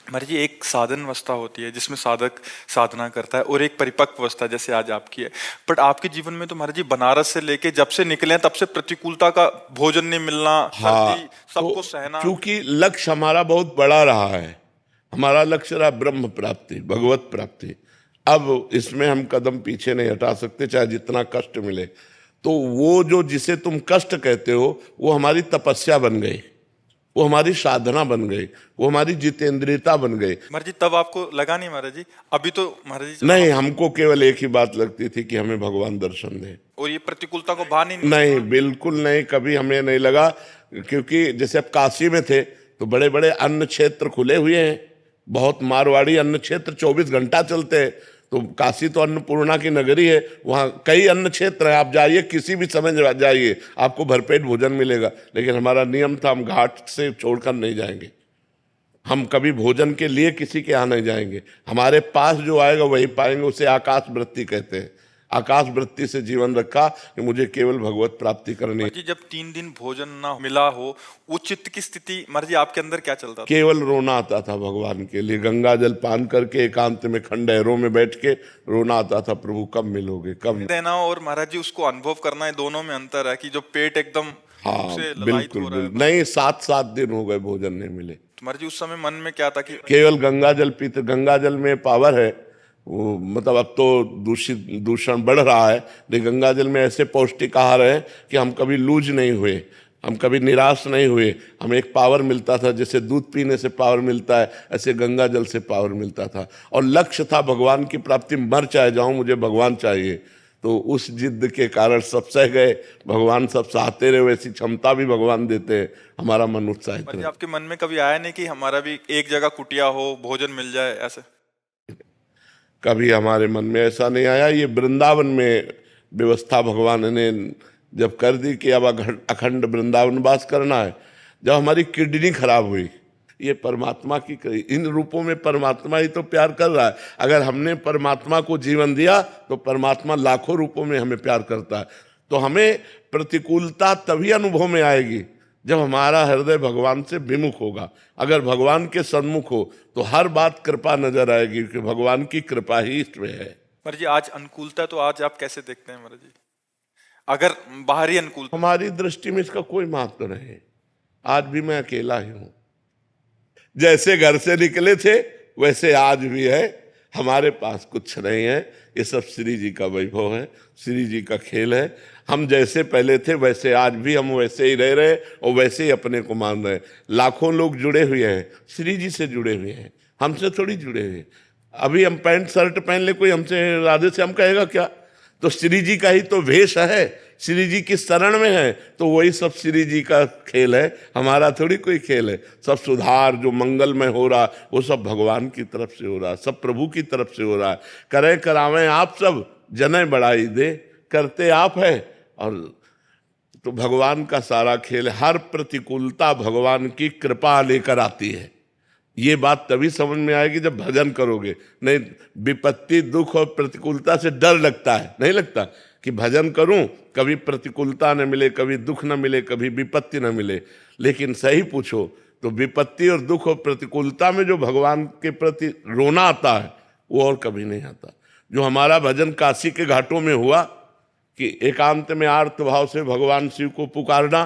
महाराज जी, एक साधन अवस्था होती है जिसमें साधक साधना करता है, और एक परिपक्व अवस्था जैसे आज आपकी है। बट आपके जीवन में तो महाराज जी बनारस से लेके जब से निकले हैं तब से प्रतिकूलता का, भोजन नहीं मिलना, हाँ, सर्दी, तो सबको सहना। चूंकि लक्ष्य हमारा बहुत बड़ा रहा है, हमारा लक्ष्य रहा ब्रह्म प्राप्ति, भगवत प्राप्ति। अब इसमें हम कदम पीछे नहीं हटा सकते, चाहे जितना कष्ट मिले। तो वो जो जिसे तुम कष्ट कहते हो, वो हमारी तपस्या बन गई, वो हमारी साधना बन गई, वो हमारी जितेंद्रियता बन गई। महाराज जी तब आपको लगा नहीं महाराज जी? अभी तो महाराज जी चलो नहीं, हम, हमको केवल एक ही बात लगती थी कि हमें भगवान दर्शन दे। और ये प्रतिकूलता को भान ही नहीं नहीं, सका। बिल्कुल नहीं, कभी हमें नहीं लगा। क्योंकि जैसे अब काशी में थे तो बड़े बड़े अन्न क्षेत्र खुले हुए हैं, बहुत मारवाड़ी अन्न क्षेत्र 24 घंटा चलते हैं। तो काशी तो अन्नपूर्णा की नगरी है, वहाँ कई अन्न क्षेत्र है, आप जाइए किसी भी समय जाइए, आपको भरपेट भोजन मिलेगा। लेकिन हमारा नियम था, हम घाट से छोड़कर नहीं जाएंगे, हम कभी भोजन के लिए किसी के यहाँ नहीं जाएंगे। हमारे पास जो आएगा वही पाएंगे, उसे आकाश वृत्ति कहते हैं। आकाश वृत्ति से जीवन रखा कि मुझे केवल भगवत प्राप्ति करनी है। महाराज जी जब 3 दिन भोजन ना मिला हो, वो चित्त की स्थिति महाराज जी आपके अंदर क्या चलता था? केवल रोना आता था भगवान के लिए, गंगा जल पान करके एकांत में खंडहरों में बैठ के रोना आता था, प्रभु कब मिलोगे, कब। देना और महाराज जी उसको अनुभव करना है, दोनों में अंतर है कि जो पेट एकदम भूख हाँ, से ललायत बिल्कुल हो रहा है बिल्कुल। बस। नहीं, 7-7 दिन हो गए भोजन नहीं मिले। तो महाराज जी उस समय मन में क्या था कि केवल गंगा जल पीते, गंगा जल में पावर है। वो मतलब अब तो दूषण बढ़ रहा है, लेकिन गंगा जल में ऐसे पौष्टिक आहार है कि हम कभी लूज नहीं हुए, हम कभी निराश नहीं हुए। हमें एक पावर मिलता था, जैसे दूध पीने से पावर मिलता है, ऐसे गंगा जल से पावर मिलता था। और लक्ष्य था भगवान की प्राप्ति, मर चाहे जाऊं मुझे भगवान चाहिए। तो उस जिद के कारण सब सह गए, भगवान सब सहते रहे, वैसी क्षमता भी भगवान देते हैं, हमारा मन उत्साहित महाराज जी रहे। आपके मन में कभी आया नहीं कि हमारा भी एक जगह कुटिया हो, भोजन मिल जाए ऐसे? कभी हमारे मन में ऐसा नहीं आया। ये वृंदावन में व्यवस्था भगवान ने जब कर दी कि अब अखंड वृंदावन वास करना है, जब हमारी किडनी खराब हुई, ये परमात्मा की इन रूपों में परमात्मा ही तो प्यार कर रहा है। अगर हमने परमात्मा को जीवन दिया तो परमात्मा लाखों रूपों में हमें प्यार करता है। तो हमें प्रतिकूलता तभी अनुभव में आएगी जब हमारा हृदय भगवान से विमुख होगा। अगर भगवान के सन्मुख हो तो हर बात कृपा नजर आएगी, कि भगवान की कृपा ही इसमें है। महाराज जी आज अनुकूलता तो आज आप कैसे देखते हैं महाराज जी, अगर बाहरी अनुकूलता? हमारी दृष्टि में इसका कोई महत्व नहीं है। आज भी मैं अकेला ही हूं, जैसे घर से निकले थे वैसे आज भी है। हमारे पास कुछ नहीं है, ये सब श्री जी का वैभव है, श्री जी का खेल है। हम जैसे पहले थे वैसे आज भी हम वैसे ही रह रहे और वैसे ही अपने को मान रहे। लाखों लोग जुड़े हुए हैं, श्री जी से जुड़े हुए हैं, हमसे थोड़ी जुड़े हुए हैं। अभी हम पैंट शर्ट पहन ले, कोई हमसे राधे श्याम कहेगा क्या? तो श्री जी का ही तो वेश है, श्री जी की शरण में है, तो वही सब श्री जी का खेल है, हमारा थोड़ी कोई खेल है। सब सुधार जो मंगलमय हो रहा वो सब भगवान की तरफ से हो रहा है, सब प्रभु की तरफ से हो रहा है। करें करावें आप सब, जने बढ़ाई दे, करते आप है। और तो भगवान का सारा खेल, हर प्रतिकूलता भगवान की कृपा लेकर आती है। ये बात तभी समझ में आएगी जब भजन करोगे। नहीं, विपत्ति दुख और प्रतिकूलता से डर लगता है, नहीं लगता कि भजन करूं कभी प्रतिकूलता न मिले, कभी दुख न मिले, कभी विपत्ति न मिले। लेकिन सही पूछो तो विपत्ति और दुख और प्रतिकूलता में जो भगवान के प्रति रोना आता है वो और कभी नहीं आता। जो हमारा भजन काशी के घाटों में हुआ कि एकांत में आर्त भाव से भगवान शिव को पुकारना,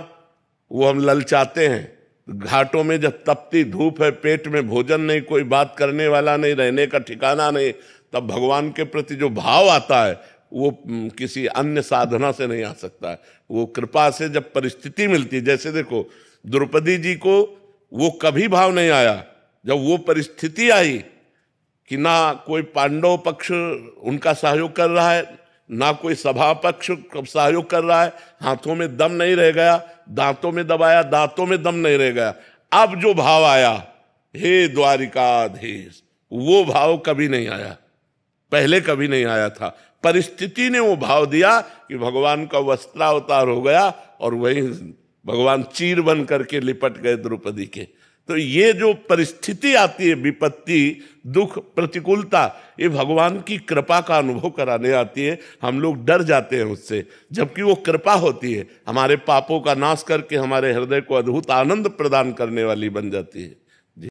वो हम ललचाते हैं। घाटों में जब तपती धूप है, पेट में भोजन नहीं, कोई बात करने वाला नहीं, रहने का ठिकाना नहीं, तब भगवान के प्रति जो भाव आता है वो किसी अन्य साधना से नहीं आ सकता है। वो कृपा से जब परिस्थिति मिलती है, जैसे देखो द्रौपदी जी को वो कभी भाव नहीं आया, जब वो परिस्थिति आई कि ना कोई पांडव पक्ष उनका सहयोग कर रहा है, ना कोई सभा पक्ष सहयोग कर रहा है, हाथों में दम नहीं रह गया, दांतों में दबाया, दांतों में दम नहीं रह गया। अब जो भाव आया, हे द्वारिकाधीश, वो भाव कभी नहीं आया, पहले कभी नहीं आया था। परिस्थिति ने वो भाव दिया कि भगवान का वस्त्रावतार हो गया और वही भगवान चीर बन करके लिपट गए द्रौपदी के। तो ये जो परिस्थिति आती है, विपत्ति दुख प्रतिकूलता, ये भगवान की कृपा का अनुभव कराने आती है। हम लोग डर जाते हैं उससे, जबकि वो कृपा होती है, हमारे पापों का नाश करके हमारे हृदय को अद्भुत आनंद प्रदान करने वाली बन जाती है।